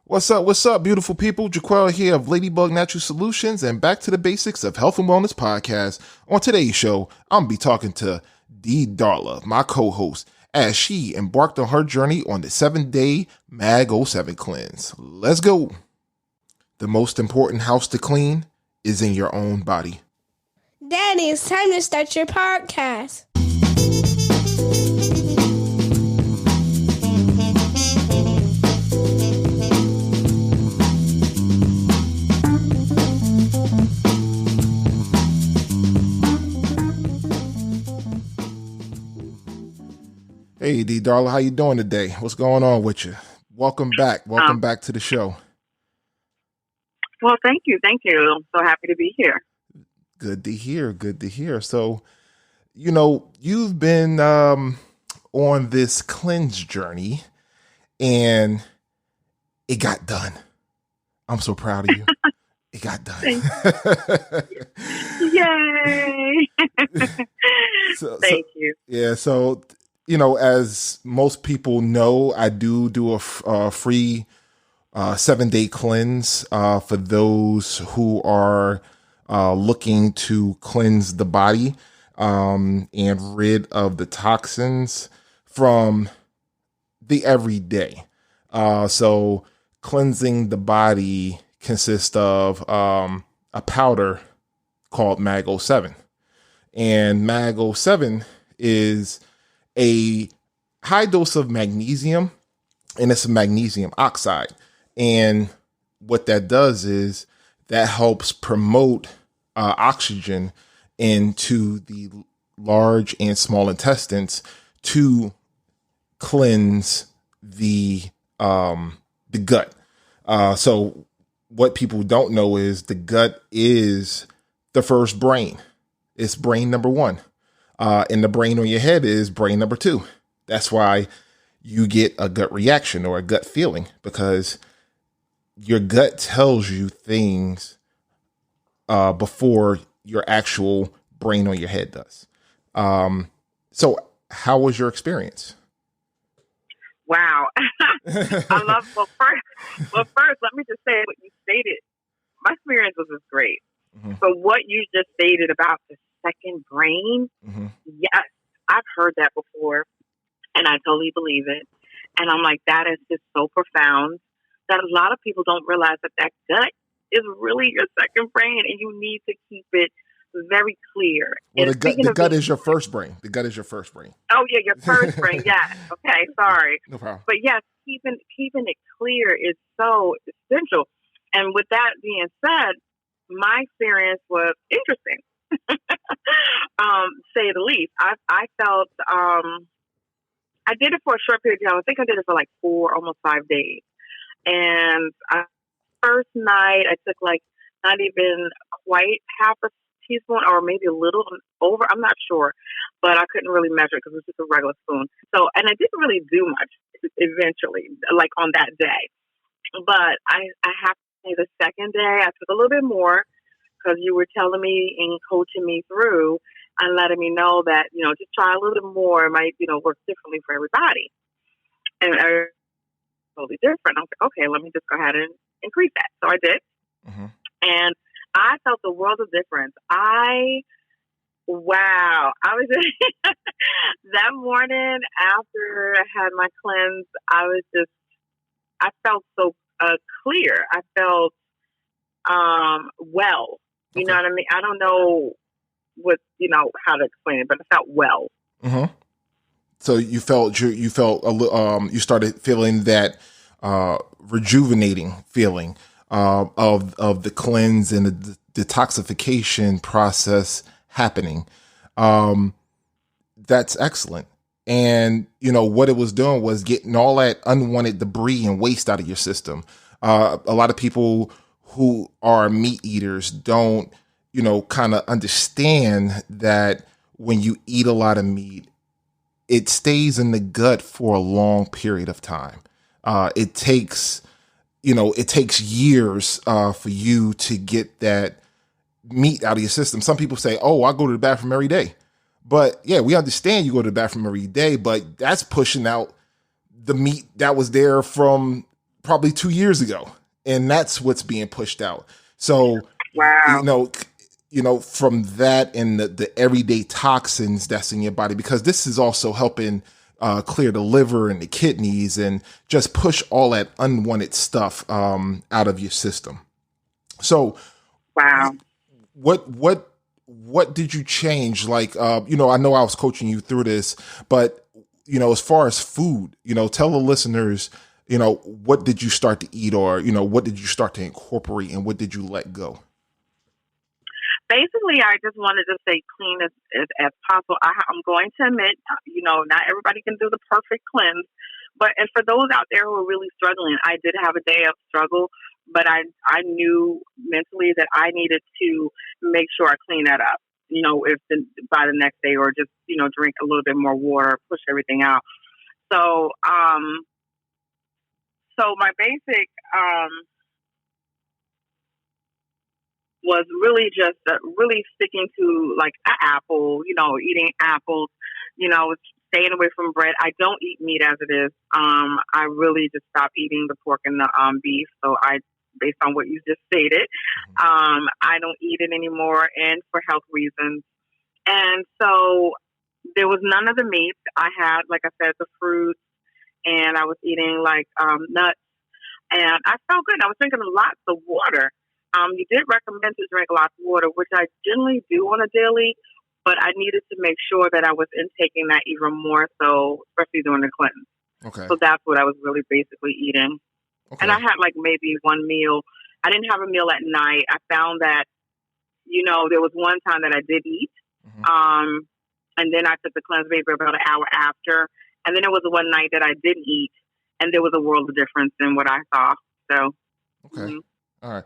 What's up, beautiful people? Jaquel here of Ladybug Natural Solutions and back to the basics of health and wellness podcast. On today's show, I'm going to be talking to Darla, my co-host, as she embarked on her journey on the 7-day MAG 07 cleanse. Let's go. The most important house to clean is in your own body. Daddy, it's time to start your podcast. Hey, Darla, how you doing today? What's going on with you? Welcome back. Welcome back to the show. Well, thank you. I'm so happy to be here. Good to hear. So, you've been on this cleanse journey and it got done. I'm so proud of you. It got done. Yay. Thank you. Yeah. So, as most people know, I do a free 7-day cleanse for those who are looking to cleanse the body and rid of the toxins from the everyday. So cleansing the body consists of a powder called MAG 07. And MAG 07 is a high dose of magnesium, and it's a magnesium oxide. And what that does is that helps promote oxygen into the large and small intestines to cleanse the gut. So what people don't know is the gut is the first brain. It's brain number one. And the brain on your head is brain number 2. That's why you get a gut reaction or a gut feeling, because your gut tells you things before your actual brain on your head does. So how was your experience? Wow. First, let me just say what you stated. My experience was just great. Mm-hmm. But what you just stated about the second brain, mm-hmm. Yes, I've heard that before, and I totally believe it. And I'm like, that is just so profound that a lot of people don't realize that gut is really your second brain, and you need to keep it very clear. Well, the gut is your first brain. The gut is your first brain. Oh yeah, your first brain. Yes. Okay. Sorry. No problem. But yes, keeping it clear is so essential. And with that being said, my experience was interesting. Say the least. I felt I did it for a short period of time. I think I did it for like 4, almost 5 days. And first night I took like not even quite half a teaspoon, or maybe a little over. I'm not sure, but I couldn't really measure it because it was just a regular spoon. So, and I didn't really do much eventually, like on that day. But I have to say the second day I took a little bit more, because you were telling me and coaching me through and letting me know that, just try a little bit more. It might, work differently for everybody. And I totally different. I was like, okay, let me just go ahead and increase that. So I did. Mm-hmm. And I felt the world of difference. I was that morning after I had my cleanse, I felt so clear. I felt well. You know what I mean? I don't know how to explain it, but I felt well. Mm-hmm. So you felt you started feeling that rejuvenating feeling of the cleanse and the detoxification process happening. That's excellent. And what it was doing was getting all that unwanted debris and waste out of your system. A lot of people who are meat eaters don't, kind of understand that when you eat a lot of meat, it stays in the gut for a long period of time. It takes years for you to get that meat out of your system. Some people say, oh, I go to the bathroom every day. But yeah, we understand you go to the bathroom every day, but that's pushing out the meat that was there from probably 2 years ago, and that's what's being pushed out. So, Wow. you know, from that and the everyday toxins that's in your body, because this is also helping clear the liver and the kidneys and just push all that unwanted stuff out of your system. So, Wow. what did you change? Like, I know I was coaching you through this, but as far as food, tell the listeners, what did you start to eat, or what did you start to incorporate, and what did you let go? Basically, I just wanted to stay clean as possible. I'm going to admit, not everybody can do the perfect cleanse, and for those out there who are really struggling, I did have a day of struggle, but I knew mentally that I needed to make sure I clean that up. If by the next day, or just drink a little bit more water, push everything out. So, my basic was really just really sticking to like an apple, eating apples, staying away from bread. I don't eat meat as it is. I really just stopped eating the pork and the beef. So based on what you just stated, I don't eat it anymore, and for health reasons. And so there was none of the meats. I had, like I said, the fruits, and I was eating like nuts, and I felt good. I was drinking lots of water. You did recommend to drink lots of water, which I generally do on a daily, but I needed to make sure that I was intaking that even more so, especially during the cleanse. Okay. So that's what I was really basically eating. Okay. And I had like maybe one meal. I didn't have a meal at night. I found that, there was one time that I did eat. And then I took the cleanse maybe about an hour after. And then there was one night that I didn't eat, and there was a world of difference in what I saw. So, okay. All right.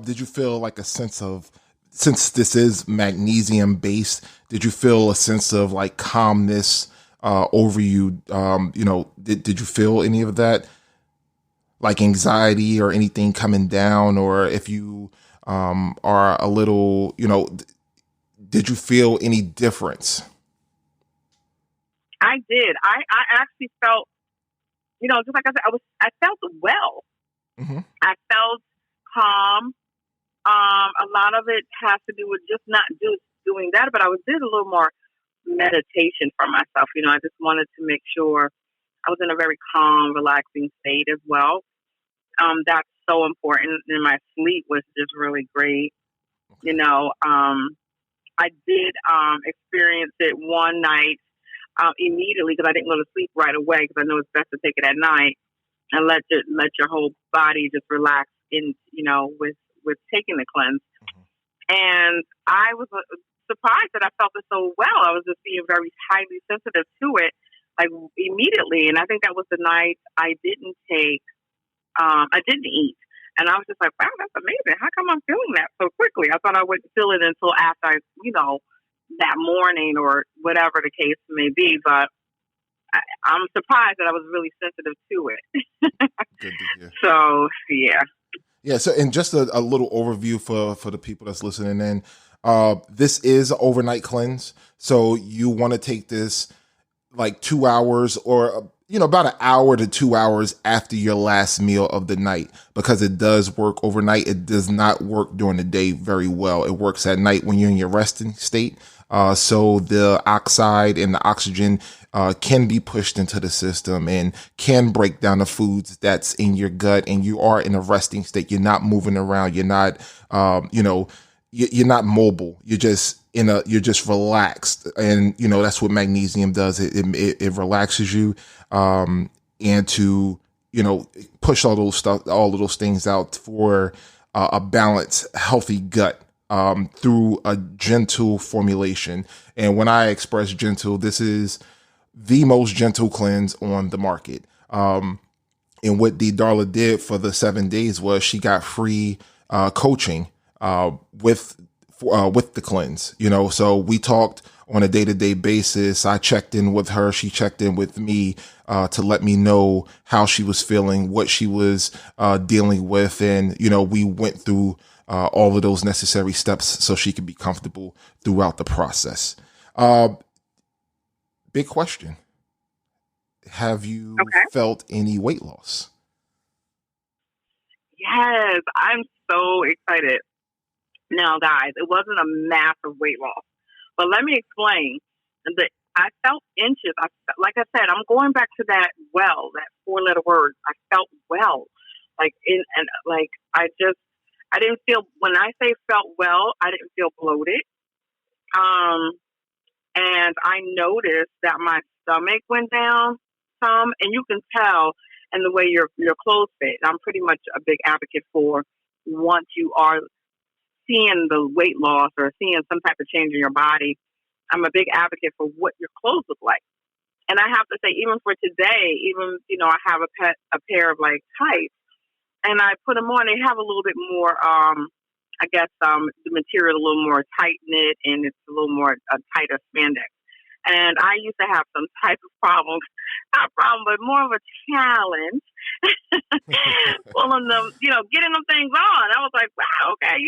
Did you feel like a sense of, since this is magnesium based, did you feel a sense of like calmness over you? Did you feel any of that, like anxiety or anything coming down, or if you are a little, did you feel any difference? I did. I actually felt, just like I said, I felt well. I felt calm. A lot of it has to do with just not doing that, but I did a little more meditation for myself. I just wanted to make sure I was in a very calm, relaxing state as well. That's so important. And my sleep was just really great. Okay. I did experience it one night immediately, because I didn't go to sleep right away, because I know it's best to take it at night and let your whole body just relax in, with taking the cleanse. And I was surprised that I felt it so well. I was just being very highly sensitive to it, like immediately. And I think that was the night I didn't eat. And I was just like, wow, that's amazing. How come I'm feeling that so quickly? I thought I wouldn't feel it until after that morning or whatever the case may be. But I'm surprised that I was really sensitive to it. Good to hear. So, yeah. Yeah. So, and just a little overview for the people that's listening in. This is an overnight cleanse. So you want to take this like 2 hours, or about an hour to 2 hours after your last meal of the night, because it does work overnight. It does not work during the day very well. It works at night when you're in your resting state. So the oxide and the oxygen can be pushed into the system and can break down the foods that's in your gut, and you are in a resting state. You're not moving around. You're not, you're not mobile. You're just relaxed. And, that's what magnesium does. It relaxes you, and to, push all of those things out for a balanced, healthy gut, through a gentle formulation. And when I express gentle, this is the most gentle cleanse on the market. And what Darla did for the 7 days was she got free coaching with the cleanse. So we talked on a day-to-day basis. I checked in with her. She checked in with me to let me know how she was feeling, what she was dealing with. And, we went through all of those necessary steps so she could be comfortable throughout the process. Big question. Have you felt any weight loss? Yes, I'm so excited. Now, guys, it wasn't a massive weight loss, but let me explain. I felt inches. Like I said, I'm going back to that 4-letter word. I felt well, I didn't feel, when I say felt well, I didn't feel bloated. Um, and I noticed that my stomach went down some, and you can tell in the way your clothes fit. I'm pretty much a big advocate for, once you are seeing the weight loss or seeing some type of change in your body, I'm a big advocate for what your clothes look like. And I have to say, even for today, I have a pair of like tights, and I put them on. They have a little bit more, the material a little more tight knit, and it's a little more tighter spandex. And I used to have some type of problems, not a problem, but more of a challenge pulling them, getting them things on. I was like, wow, okay,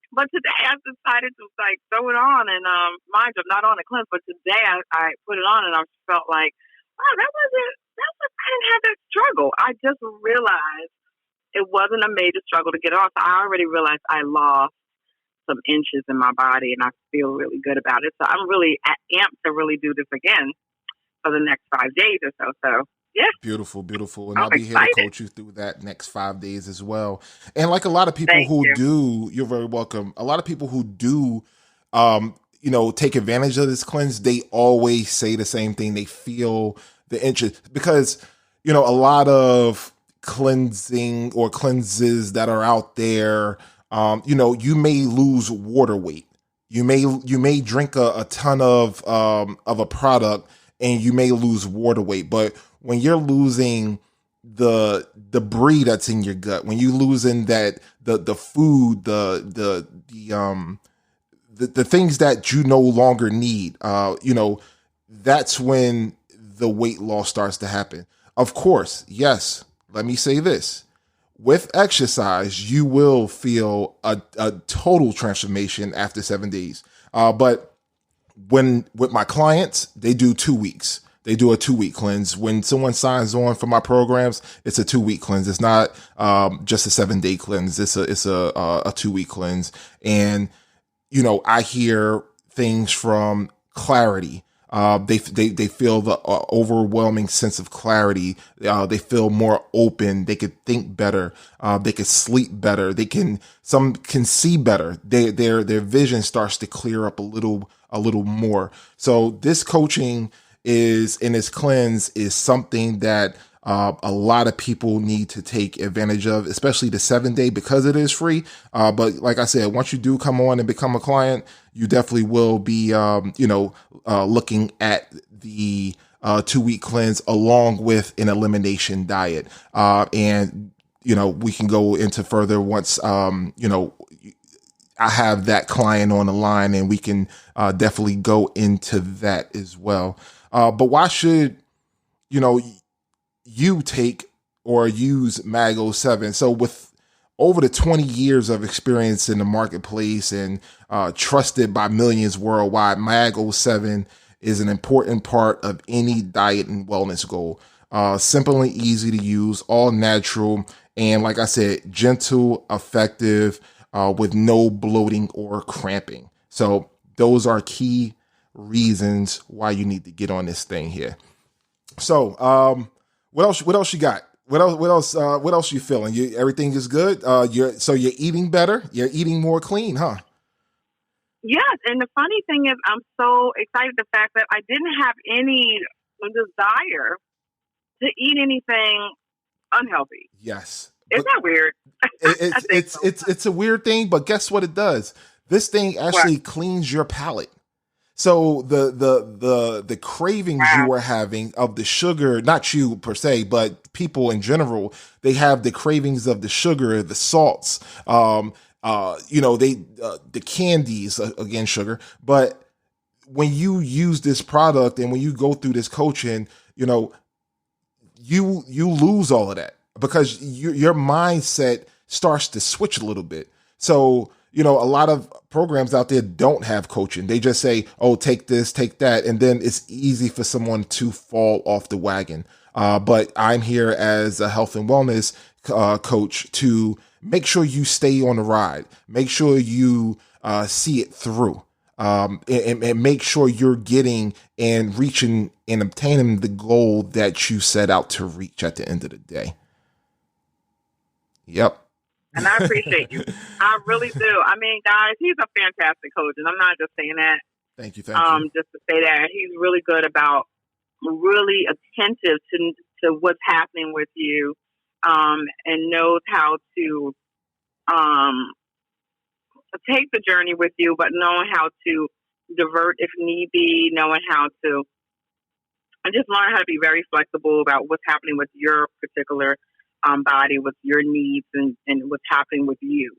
But today I decided to like throw it on, and mind you, I'm not on a cleanse, but today I put it on, and I felt like, wow, I didn't have that struggle. I just realized it wasn't a major struggle to get off. I already realized I lost some inches in my body, and I feel really good about it. So I'm really amped to really do this again for the next 5 days or so. So yeah, Beautiful, beautiful. And I'm I'll be here to excited. coach you through that next 5 days as well. And like a lot of people Thank who you. do, you're very welcome. A lot of people who do, take advantage of this cleanse, they always say the same thing. They feel the inches because, a lot of cleansing or cleanses that are out there, you may lose water weight. You may drink a ton of a product and you may lose water weight, but when you're losing the debris that's in your gut, when you're losing that the food, the things that you no longer need, that's when the weight loss starts to happen. Of course, yes. Let me say this. With exercise, you will feel a total transformation after 7 days. But with my clients, they do 2 weeks. They do a 2-week cleanse. When someone signs on for my programs, it's a 2-week cleanse. It's not just a 7-day cleanse. It's a 2-week cleanse. And I hear things from clarity. They feel the overwhelming sense of clarity. They feel more open. They could think better. They could sleep better. Some can see better. Their vision starts to clear up a little more. So this coaching in this cleanse is something that a lot of people need to take advantage of, especially the 7-day, because it is free. But like I said, once you do come on and become a client, you definitely will be, looking at the 2-week cleanse along with an elimination diet. And we can go into further once, I have that client on the line, and we can definitely go into that as well. But why should, you take or use Mag07? So with over the 20 years of experience in the marketplace and trusted by millions worldwide, Mag07 is an important part of any diet and wellness goal. Simple and easy to use, all natural, and like I said, gentle, effective, with no bloating or cramping. So those are key reasons why you need to get on this thing here. So, what else you got? What else you feeling? Everything is good? You're eating better? You're eating more clean, huh? Yes, and the funny thing is, I'm so excited the fact that I didn't have any desire to eat anything unhealthy. Yes. Isn't that weird? It's a weird thing, but guess what it does? This thing actually cleans your palate. So the cravings you were having of the sugar, not you per se, but people in general, they have the cravings of the sugar, the salts, the candies, again, sugar. But when you use this product and when you go through this coaching, you lose all of that because your mindset starts to switch a little bit. So, a lot of programs out there don't have coaching. They just say, oh, take this, take that. And then it's easy for someone to fall off the wagon. But I'm here as a health and wellness coach, to make sure you stay on the ride, make sure you see it through, and make sure you're getting and reaching and obtaining the goal that you set out to reach at the end of the day. Yep. And I appreciate you. I really do. I mean, guys, he's a fantastic coach, and I'm not just saying that. Thank you. Thank you. Just to say that he's really good about really attentive to what's happening with you, and knows how to take the journey with you, but knowing how to divert if need be, knowing how to and just learn how to be very flexible about what's happening with your particular body, with your needs, and what's happening with you.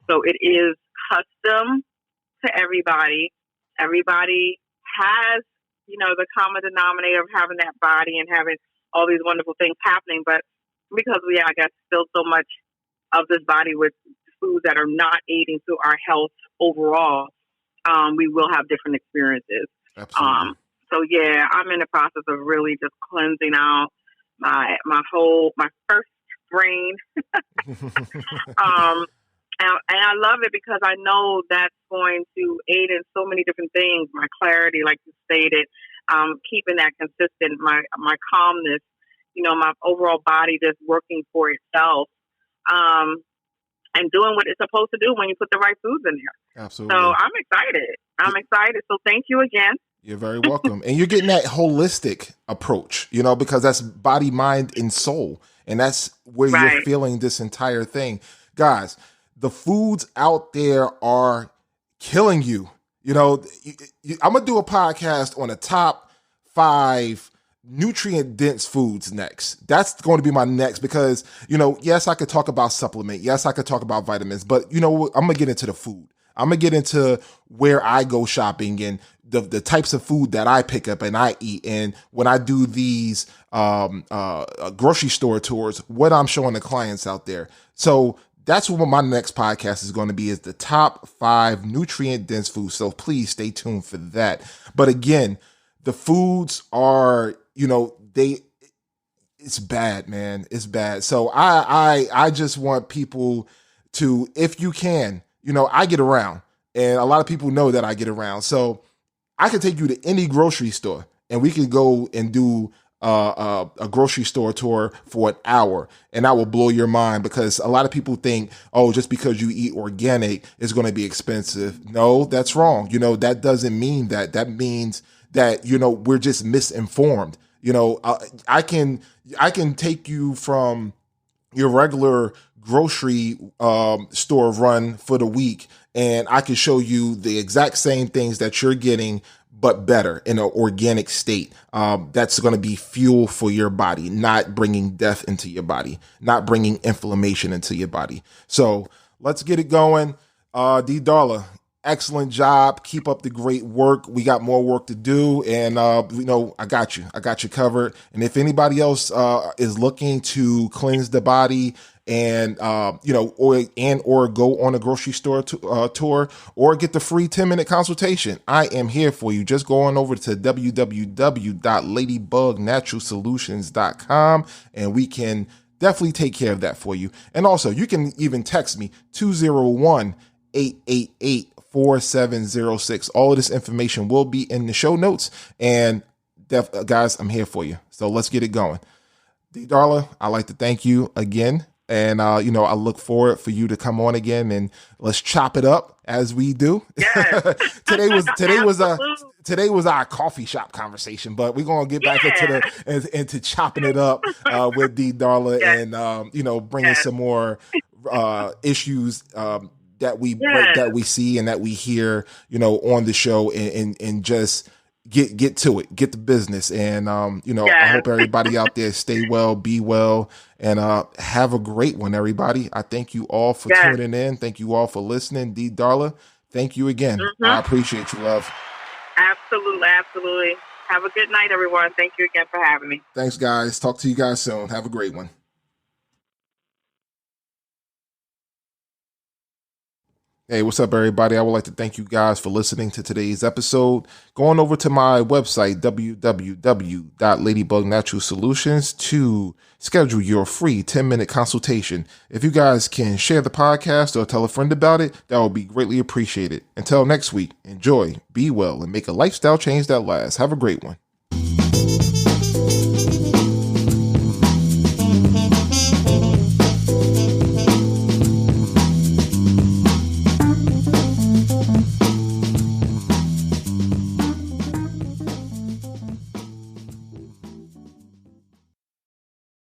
So it is custom to everybody. Everybody has, the common denominator of having that body and having all these wonderful things happening. But because we, I guess, still so much of this body with foods that are not aiding to our health overall, we will have different experiences. Absolutely. So yeah, I'm in the process of really just cleansing out my first brain. And I love it because I know that's going to aid in so many different things. My clarity, like you stated, keeping that consistent, my calmness, my overall body just working for itself, and doing what it's supposed to do when you put the right foods in there. Absolutely. So I'm excited. So thank you again. You're very welcome. And you're getting that holistic approach, because that's body, mind, and soul. And that's where you're feeling this entire thing. Guys, the foods out there are killing you. I'm going to do a podcast on the top 5 nutrient dense foods next. That's going to be my next because, yes, I could talk about supplement. Yes, I could talk about vitamins, but I'm going to get into the food. I'm going to get into where I go shopping and the types of food that I pick up and I eat. And when I do these grocery store tours, what I'm showing the clients out there. So that's what my next podcast is going to be, is the top 5 nutrient dense foods. So please stay tuned for that. But again, the foods are, it's bad, man. It's bad. So I just want people to, if you can, I get around, and a lot of people know that I get around. So I can take you to any grocery store and we can go and do a grocery store tour for an hour, and that will blow your mind, because a lot of people think, oh, just because you eat organic, it's going to be expensive. No, that's wrong. That doesn't mean that. That means that, we're just misinformed. I can take you from your regular grocery store run for the week, and I can show you the exact same things that you're getting, but better in an organic state. That's going to be fuel for your body, not bringing death into your body, not bringing inflammation into your body. So let's get it going. D. Darla, excellent job. Keep up the great work. We got more work to do, and I got you. I got you covered. And if anybody else is looking to cleanse the body, and or go on a grocery store tour, or get the free 10-minute consultation, I am here for you. Just go on over to www.ladybugnaturalsolutions.com, and we can definitely take care of that for you. And also, you can even text me 201-888-4706. All of this information will be in the show notes, and guys, I'm here for you. So let's get it going. D. Darla, I'd like to thank you again. And, I look forward for you to come on again, and let's chop it up as we do. Yes. Today was our coffee shop conversation, but we're going to get back into chopping it up with D. Darla, and, bringing some more issues that we see and that we hear, on the show, and just get to it, get the business. And, I hope everybody out there stay well, be well, and have a great one, everybody. I thank you all for tuning in. Thank you all for listening. D. Darla, thank you again. Mm-hmm. I appreciate you, love. Absolutely. Absolutely. Have a good night, everyone. Thank you again for having me. Thanks, guys. Talk to you guys soon. Have a great one. Hey, what's up, everybody? I would like to thank you guys for listening to today's episode. Going over to my website, www.ladybugnaturalsolutions, to schedule your free 10-minute consultation. If you guys can share the podcast or tell a friend about it, that would be greatly appreciated. Until next week, enjoy, be well, and make a lifestyle change that lasts. Have a great one.